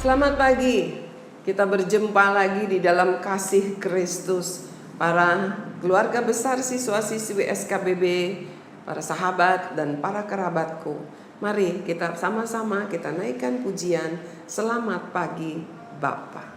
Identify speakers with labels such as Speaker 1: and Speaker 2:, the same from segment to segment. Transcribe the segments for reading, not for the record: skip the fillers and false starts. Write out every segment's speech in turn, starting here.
Speaker 1: Selamat pagi, kita berjumpa lagi di dalam kasih Kristus. Para keluarga besar siswa-siswi SKBB, para sahabat dan para kerabatku, mari kita sama-sama kita naikkan pujian Selamat Pagi Bapa.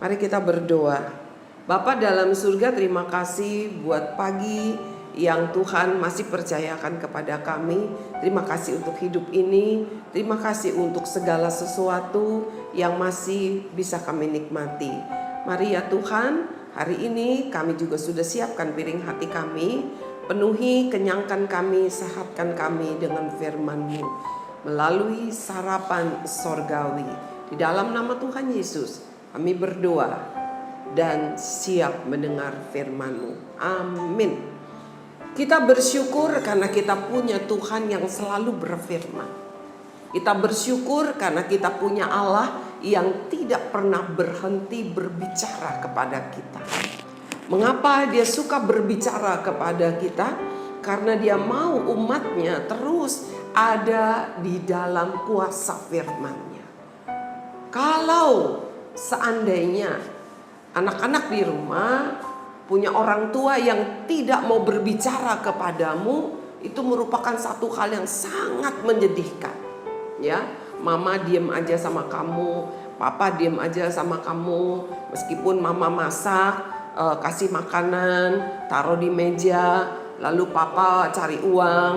Speaker 1: Mari kita berdoa. Bapa dalam surga, terima kasih buat pagi yang Tuhan masih percayakan kepada kami. Terima kasih untuk hidup ini. Terima kasih untuk segala sesuatu yang masih bisa kami nikmati. Mari ya Tuhan, hari ini kami juga sudah siapkan piring hati kami. Penuhi, kenyangkan kami, sehatkan kami dengan firman-Mu melalui sarapan sorgawi. Di dalam nama Tuhan Yesus kami berdoa dan siap mendengar firman-Mu. Amin. Kita bersyukur karena kita punya Tuhan yang selalu berfirman. Kita bersyukur karena kita punya Allah yang tidak pernah berhenti berbicara kepada kita. Mengapa Dia suka berbicara kepada kita? Karena Dia mau umatnya terus ada di dalam kuasa firman-Nya. Kalau seandainya anak-anak di rumah punya orang tua yang tidak mau berbicara kepadamu, itu merupakan satu hal yang sangat menyedihkan. Ya, mama diam aja sama kamu, papa diam aja sama kamu, meskipun mama masak, kasih makanan, taruh di meja, lalu papa cari uang,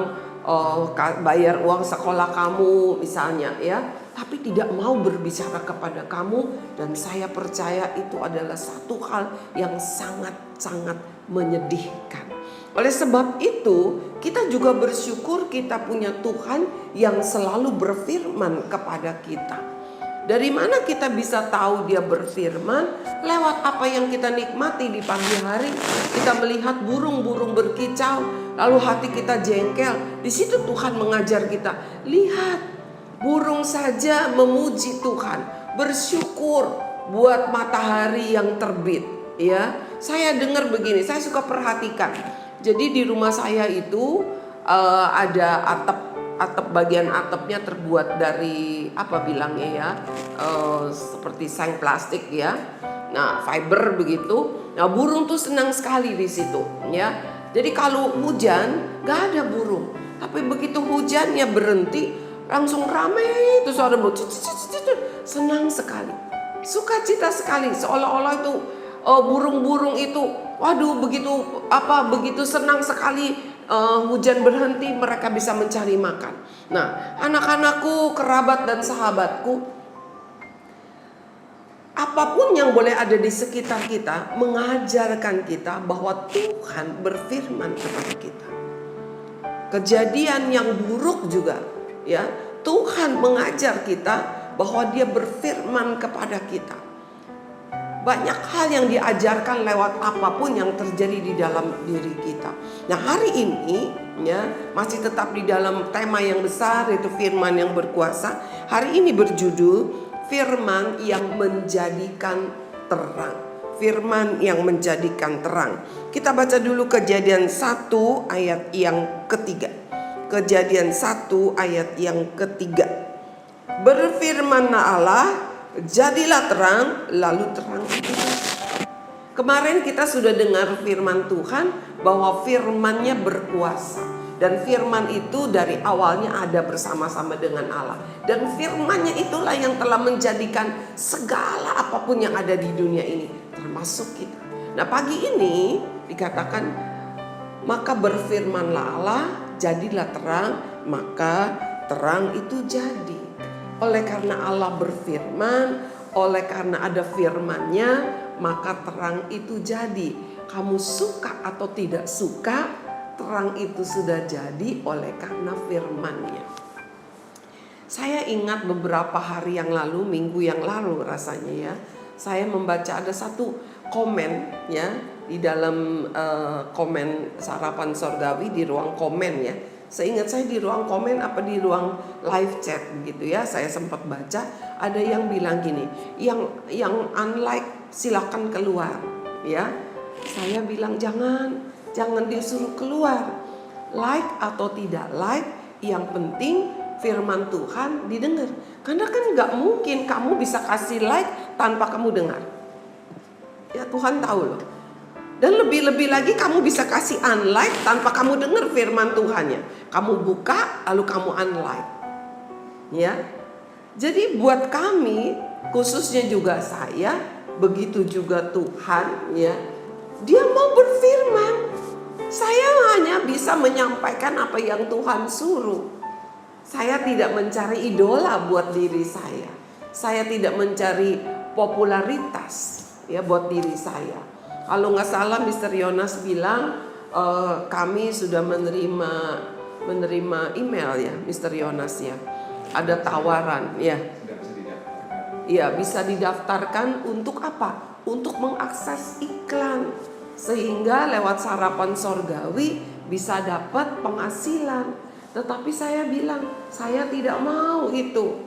Speaker 1: bayar uang sekolah kamu misalnya ya. Tapi tidak mau berbicara kepada kamu, dan saya percaya itu adalah satu hal yang sangat-sangat menyedihkan. Oleh sebab itu, kita juga bersyukur kita punya Tuhan yang selalu berfirman kepada kita. Dari mana kita bisa tahu Dia berfirman? Lewat apa yang kita nikmati di pagi hari. Kita melihat burung-burung berkicau, lalu hati kita jengkel. Di situ Tuhan mengajar kita, lihat, burung saja memuji Tuhan, bersyukur buat matahari yang terbit. Ya, saya dengar begini, saya suka perhatikan. Jadi di rumah saya itu ada atap bagian atapnya terbuat dari apa bilangnya ya, seperti seng plastik ya. Nah, fiber begitu. Nah, burung tuh senang sekali di situ. Ya, jadi kalau hujan gak ada burung, tapi begitu hujannya berhenti, langsung ramai itu suara burung, senang sekali, sukacita sekali, seolah-olah itu burung-burung itu, waduh begitu senang sekali hujan berhenti, mereka bisa mencari makan. Nah, anak-anakku, kerabat dan sahabatku, apapun yang boleh ada di sekitar kita mengajarkan kita bahwa Tuhan berfirman kepada kita. Kejadian yang buruk juga, ya, Tuhan mengajar kita bahwa Dia berfirman kepada kita. Banyak hal yang diajarkan lewat apapun yang terjadi di dalam diri kita. Nah, hari ini ya masih tetap di dalam tema yang besar, yaitu firman yang berkuasa. Hari ini berjudul firman yang menjadikan terang. Firman yang menjadikan terang. Kita baca dulu Kejadian 1 ayat yang ketiga. Kejadian 1 ayat yang ketiga. Berfirmanlah Allah, jadilah terang, lalu terang itu. Kemarin kita sudah dengar firman Tuhan bahwa firman-Nya berkuasa. Dan firman itu dari awalnya ada bersama-sama dengan Allah. Dan firman-Nya itulah yang telah menjadikan segala apapun yang ada di dunia ini, termasuk kita. Nah, pagi ini dikatakan, maka berfirmanlah Allah, jadilah terang, maka terang itu jadi. Oleh karena Allah berfirman, oleh karena ada firman-Nya, maka terang itu jadi. Kamu suka atau tidak suka, terang itu sudah jadi oleh karena firman-Nya. Saya ingat beberapa hari yang lalu, minggu yang lalu rasanya ya, saya membaca ada satu komen ya di dalam komen Sarapan Sorgawi di ruang komen ya. Seingat saya di ruang komen apa di ruang live chat gitu ya, saya sempat baca ada yang bilang gini, yang unlike silakan keluar ya. Saya bilang jangan disuruh keluar. Like atau tidak like, yang penting firman Tuhan didengar. Karena kan nggak mungkin kamu bisa kasih like tanpa kamu dengar. Ya Tuhan tahu loh. Dan lebih-lebih lagi kamu bisa kasih unlike tanpa kamu dengar firman Tuhannya. Kamu buka lalu kamu unlike. Ya. Jadi buat kami, khususnya juga saya, begitu juga Tuhan ya. Dia mau berfirman. Saya hanya bisa menyampaikan apa yang Tuhan suruh. Saya tidak mencari idola buat diri saya. Saya tidak mencari popularitas ya buat diri saya. Kalau nggak salah Mr. Yonas bilang kami sudah menerima email ya Mr. Yonas ya. Ada tawaran ya. Iya, bisa didaftarkan untuk apa? Untuk mengakses iklan. Sehingga lewat Sarapan Sorgawi bisa dapat penghasilan. Tetapi saya bilang, saya tidak mau itu.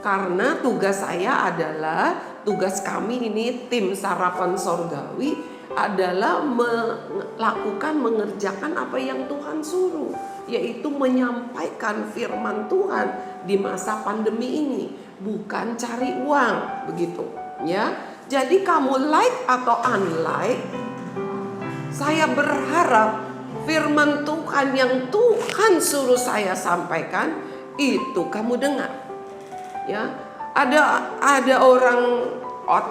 Speaker 1: Karena tugas saya adalah, tugas kami ini tim Sarapan Sorgawi adalah mengerjakan apa yang Tuhan suruh, yaitu menyampaikan firman Tuhan di masa pandemi ini, bukan cari uang, begitu ya. Jadi kamu like atau unlike, saya berharap firman Tuhan yang Tuhan suruh saya sampaikan itu kamu dengar. Ya, ada orang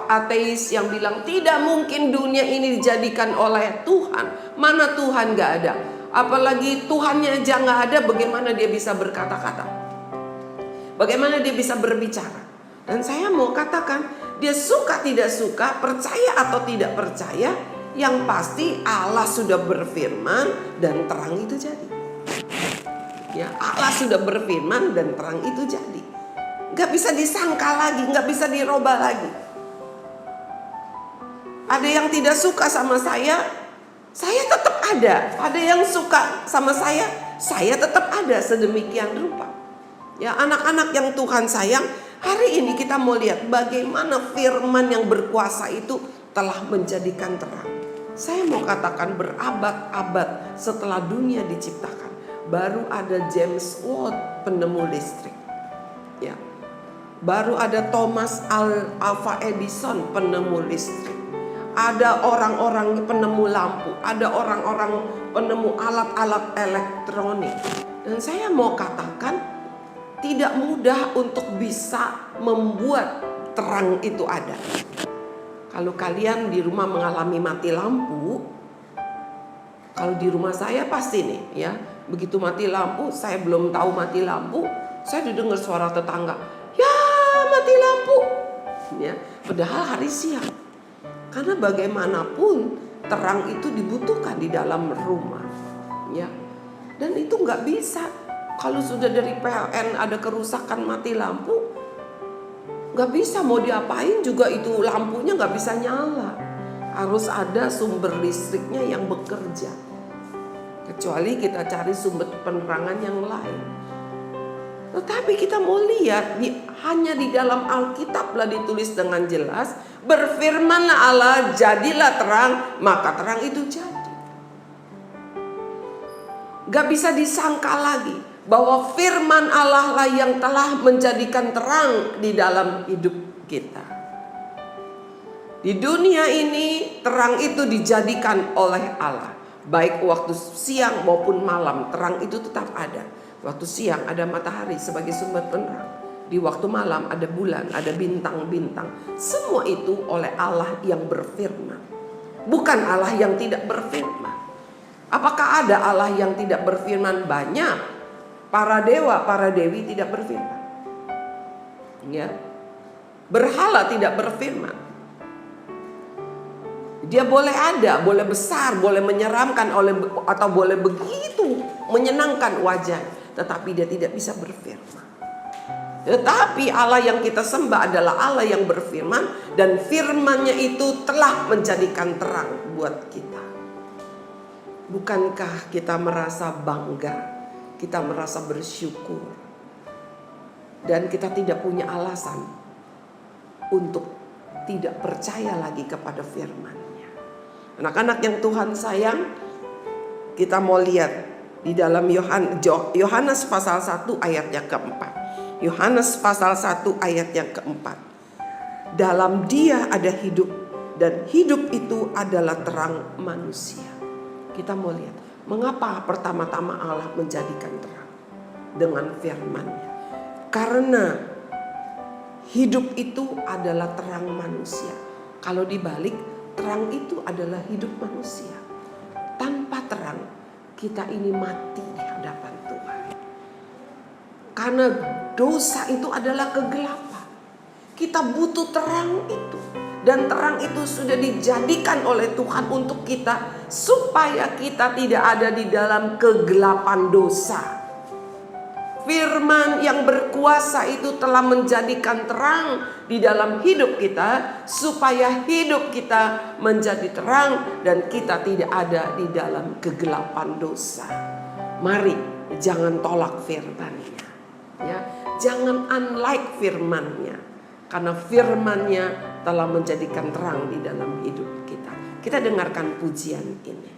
Speaker 1: ateis yang bilang tidak mungkin dunia ini dijadikan oleh Tuhan. Mana Tuhan gak ada? Apalagi Tuhannya aja gak ada, bagaimana dia bisa berkata-kata? Bagaimana dia bisa berbicara? Dan saya mau katakan, dia suka tidak suka, percaya atau tidak percaya, yang pasti Allah sudah berfirman dan terang itu jadi. Ya, Allah sudah berfirman dan terang itu jadi. Gak bisa disangka lagi, gak bisa dirubah lagi. Ada yang tidak suka sama saya tetap ada. Ada yang suka sama saya tetap ada, sedemikian rupa. Ya, anak-anak yang Tuhan sayang, hari ini kita mau lihat bagaimana firman yang berkuasa itu telah menjadikan terang. Saya mau katakan berabad-abad setelah dunia diciptakan, baru ada James Watt penemu listrik. Ya. Baru ada Thomas Alva Edison penemu listrik. Ada orang-orang penemu lampu, ada orang-orang penemu alat-alat elektronik. Dan saya mau katakan tidak mudah untuk bisa membuat terang itu ada. Kalau kalian di rumah mengalami mati lampu, kalau di rumah saya pasti nih ya, begitu mati lampu, saya belum tahu mati lampu, saya dengar suara tetangga, ya mati lampu, ya, padahal hari siang. Karena bagaimanapun terang itu dibutuhkan di dalam rumah, ya. Dan itu nggak bisa. Kalau sudah dari PLN ada kerusakan mati lampu, nggak bisa mau diapain juga itu lampunya nggak bisa nyala. Harus ada sumber listriknya yang bekerja. Kecuali kita cari sumber penerangan yang lain. Tetapi kita mau lihat hanya di dalam Alkitab lah ditulis dengan jelas, berfirmanlah Allah, jadilah terang, maka terang itu jadi. Gak bisa disangka lagi bahwa firman Allah lah yang telah menjadikan terang di dalam hidup kita. Di dunia ini terang itu dijadikan oleh Allah. Baik waktu siang maupun malam, terang itu tetap ada. Waktu siang ada matahari sebagai sumber penerang. Di waktu malam ada bulan, ada bintang-bintang. Semua itu oleh Allah yang berfirman. Bukan Allah yang tidak berfirman. Apakah ada Allah yang tidak berfirman? Banyak. Para dewa, para dewi tidak berfirman. Ya. Berhala tidak berfirman. Dia boleh ada, boleh besar, boleh menyeramkan, atau boleh begitu menyenangkan wajah, tetapi dia tidak bisa berfirman. Tetapi Allah yang kita sembah adalah Allah yang berfirman, dan firman-Nya itu telah menjadikan terang buat kita. Bukankah kita merasa bangga, kita merasa bersyukur, dan kita tidak punya alasan untuk tidak percaya lagi kepada firman. Anak-anak yang Tuhan sayang, kita mau lihat di dalam Yohanes pasal 1 ayat yang keempat. Yohanes pasal 1 ayat yang keempat. Dalam Dia ada hidup, dan hidup itu adalah terang manusia. Kita mau lihat mengapa pertama-tama Allah menjadikan terang dengan firman-Nya. Karena hidup itu adalah terang manusia. Kalau dibalik, terang itu adalah hidup manusia. Tanpa terang, kita ini mati di hadapan Tuhan. Karena dosa itu adalah kegelapan. Kita butuh terang itu. Dan terang itu sudah dijadikan oleh Tuhan untuk kita, supaya kita tidak ada di dalam kegelapan dosa. Firman yang berkuasa itu telah menjadikan terang di dalam hidup kita, supaya hidup kita menjadi terang dan kita tidak ada di dalam kegelapan dosa. Mari jangan tolak firman-Nya, ya. Jangan unlike firman-Nya, karena firman-Nya telah menjadikan terang di dalam hidup kita. Kita dengarkan pujian ini.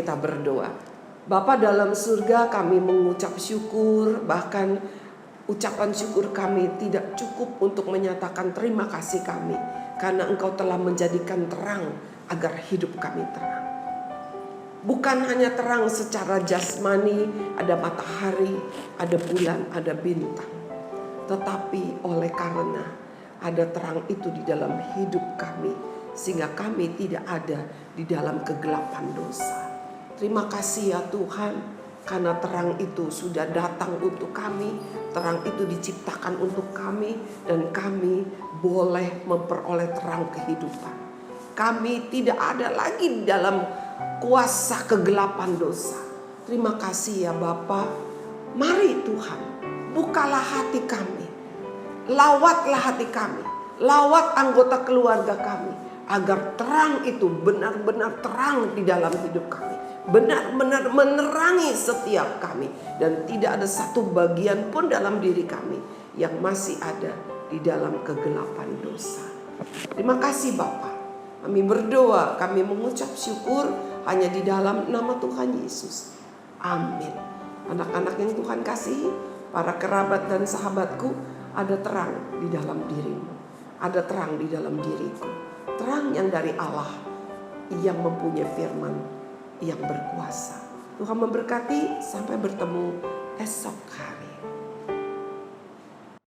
Speaker 1: kita berdoa. Bapa dalam surga, kami mengucap syukur, bahkan ucapan syukur kami tidak cukup untuk menyatakan terima kasih kami, karena Engkau telah menjadikan terang agar hidup kami terang. Bukan hanya terang secara jasmani, ada matahari, ada bulan, ada bintang. Tetapi oleh karena ada terang itu di dalam hidup kami, sehingga kami tidak ada di dalam kegelapan dosa. Terima kasih ya Tuhan, karena terang itu sudah datang untuk kami. Terang itu diciptakan untuk kami, dan kami boleh memperoleh terang kehidupan. Kami tidak ada lagi di dalam kuasa kegelapan dosa. Terima kasih ya Bapa. Mari Tuhan, bukalah hati kami, lawatlah hati kami, lawat anggota keluarga kami, agar terang itu benar-benar terang di dalam hidup kami, benar-benar menerangi setiap kami, dan tidak ada satu bagian pun dalam diri kami yang masih ada di dalam kegelapan dosa. Terima kasih Bapa. Kami berdoa, kami mengucap syukur hanya di dalam nama Tuhan Yesus. Amin. Anak-anak yang Tuhan kasihi, para kerabat dan sahabatku, ada terang di dalam dirimu, ada terang di dalam diriku. Terang yang dari Allah, yang mempunyai firman yang berkuasa. Tuhan memberkati, sampai bertemu esok hari.